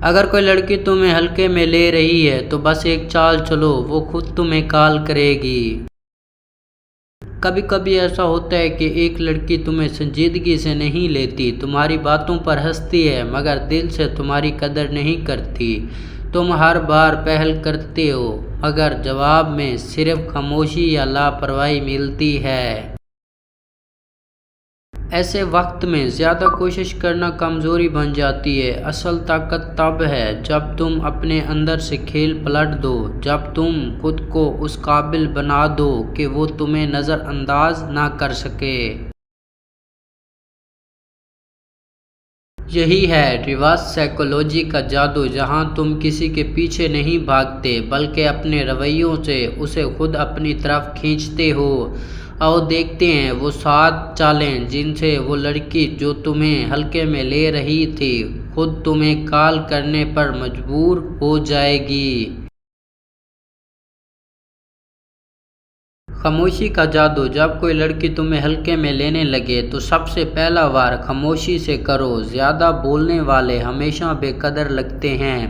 اگر کوئی لڑکی تمہیں ہلکے میں لے رہی ہے تو بس ایک چال چلو، وہ خود تمہیں کال کرے گی۔ کبھی کبھی ایسا ہوتا ہے کہ ایک لڑکی تمہیں سنجیدگی سے نہیں لیتی، تمہاری باتوں پر ہنستی ہے مگر دل سے تمہاری قدر نہیں کرتی۔ تم ہر بار پہل کرتے ہو مگر جواب میں صرف خاموشی یا لاپرواہی ملتی ہے۔ ایسے وقت میں زیادہ کوشش کرنا کمزوری بن جاتی ہے۔ اصل طاقت تب ہے جب تم اپنے اندر سے کھیل پلٹ دو، جب تم خود کو اس قابل بنا دو کہ وہ تمہیں نظر انداز نہ کر سکے۔ یہی ہے ریورس سائیکالوجی کا جادو، جہاں تم کسی کے پیچھے نہیں بھاگتے بلکہ اپنے رویوں سے اسے خود اپنی طرف کھینچتے ہو۔ آؤ دیکھتے ہیں وہ 7 چالیں جن سے وہ لڑکی جو تمہیں ہلکے میں لے رہی تھی خود تمہیں کال کرنے پر مجبور ہو جائے گی۔ خاموشی کا جادو۔ جب کوئی لڑکی تمہیں ہلکے میں لینے لگے تو سب سے پہلا وار خاموشی سے کرو۔ زیادہ بولنے والے ہمیشہ بے قدر لگتے ہیں۔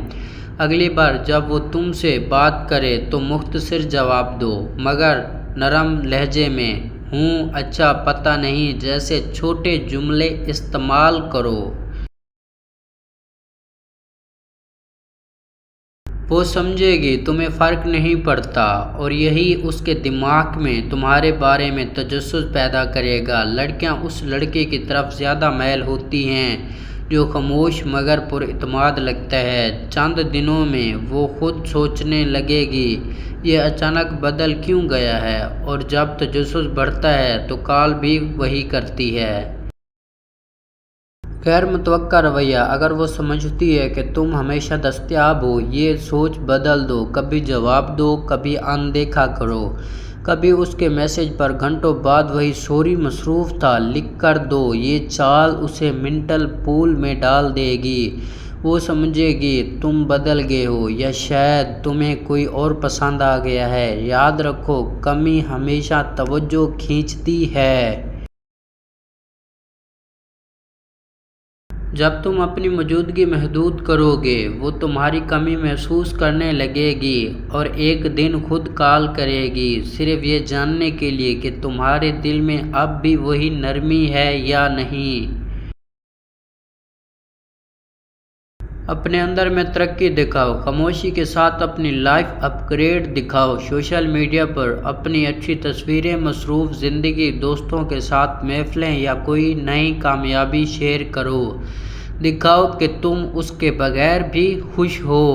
اگلی بار جب وہ تم سے بات کرے تو مختصر جواب دو مگر نرم لہجے میں، ہوں، اچھا، پتہ نہیں جیسے چھوٹے جملے استعمال کرو۔ وہ سمجھے گی تمہیں فرق نہیں پڑتا اور یہی اس کے دماغ میں تمہارے بارے میں تجسس پیدا کرے گا۔ لڑکیاں اس لڑکے کی طرف زیادہ میل ہوتی ہیں جو خاموش مگر پر اعتماد لگتا ہے۔ چند دنوں میں وہ خود سوچنے لگے گی یہ اچانک بدل کیوں گیا ہے، اور جب تجسس بڑھتا ہے تو کال بھی وہی کرتی ہے۔ غیر متوقع رویہ۔ اگر وہ سمجھتی ہے کہ تم ہمیشہ دستیاب ہو، یہ سوچ بدل دو، کبھی جواب دو، کبھی اندیکھا کرو۔ کبھی اس کے میسج پر گھنٹوں بعد وہی سوری مصروف تھا لکھ کر دو۔ یہ چال اسے مینٹل پول میں ڈال دے گی۔ وہ سمجھے گی تم بدل گئے ہو یا شاید تمہیں کوئی اور پسند آ گیا ہے۔ یاد رکھو، کمی ہمیشہ توجہ کھینچتی ہے۔ جب تم اپنی موجودگی محدود کرو گے، وہ تمہاری کمی محسوس کرنے لگے گی اور ایک دن خود کال کرے گی، صرف یہ جاننے کے لیے کہ تمہارے دل میں اب بھی وہی نرمی ہے یا نہیں۔ اپنے اندر میں ترقی دکھاؤ۔ خاموشی کے ساتھ اپنی لائف اپ گریڈ دکھاؤ۔ سوشل میڈیا پر اپنی اچھی تصویریں، مصروف زندگی، دوستوں کے ساتھ محفلیں یا کوئی نئی کامیابی شیئر کرو۔ دکھاؤ کہ تم اس کے بغیر بھی خوش ہو۔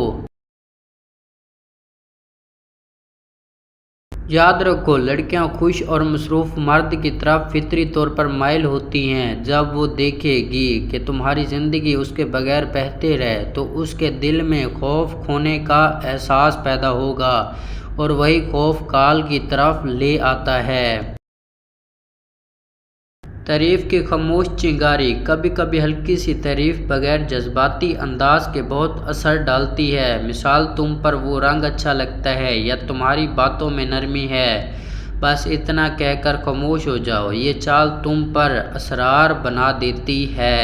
یاد رکھو، لڑکیاں خوش اور مصروف مرد کی طرف فطری طور پر مائل ہوتی ہیں۔ جب وہ دیکھے گی کہ تمہاری زندگی اس کے بغیر بہتے رہے تو اس کے دل میں خوف کھونے کا احساس پیدا ہوگا اور وہی خوف کال کی طرف لے آتا ہے۔ تعریف کی خاموش چنگاری۔ کبھی کبھی ہلکی سی تعریف بغیر جذباتی انداز کے بہت اثر ڈالتی ہے۔ مثال، تم پر وہ رنگ اچھا لگتا ہے یا تمہاری باتوں میں نرمی ہے۔ بس اتنا کہہ کر خاموش ہو جاؤ۔ یہ چال تم پر اسرار بنا دیتی ہے۔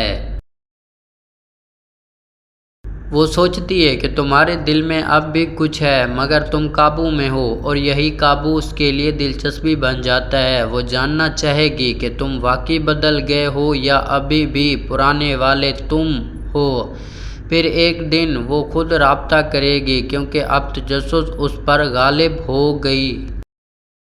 وہ سوچتی ہے کہ تمہارے دل میں اب بھی کچھ ہے مگر تم قابو میں ہو، اور یہی قابو اس کے لیے دلچسپی بن جاتا ہے۔ وہ جاننا چاہے گی کہ تم واقعی بدل گئے ہو یا ابھی بھی پرانے والے تم ہو۔ پھر ایک دن وہ خود رابطہ کرے گی کیونکہ اب تجسس اس پر غالب ہو گئی۔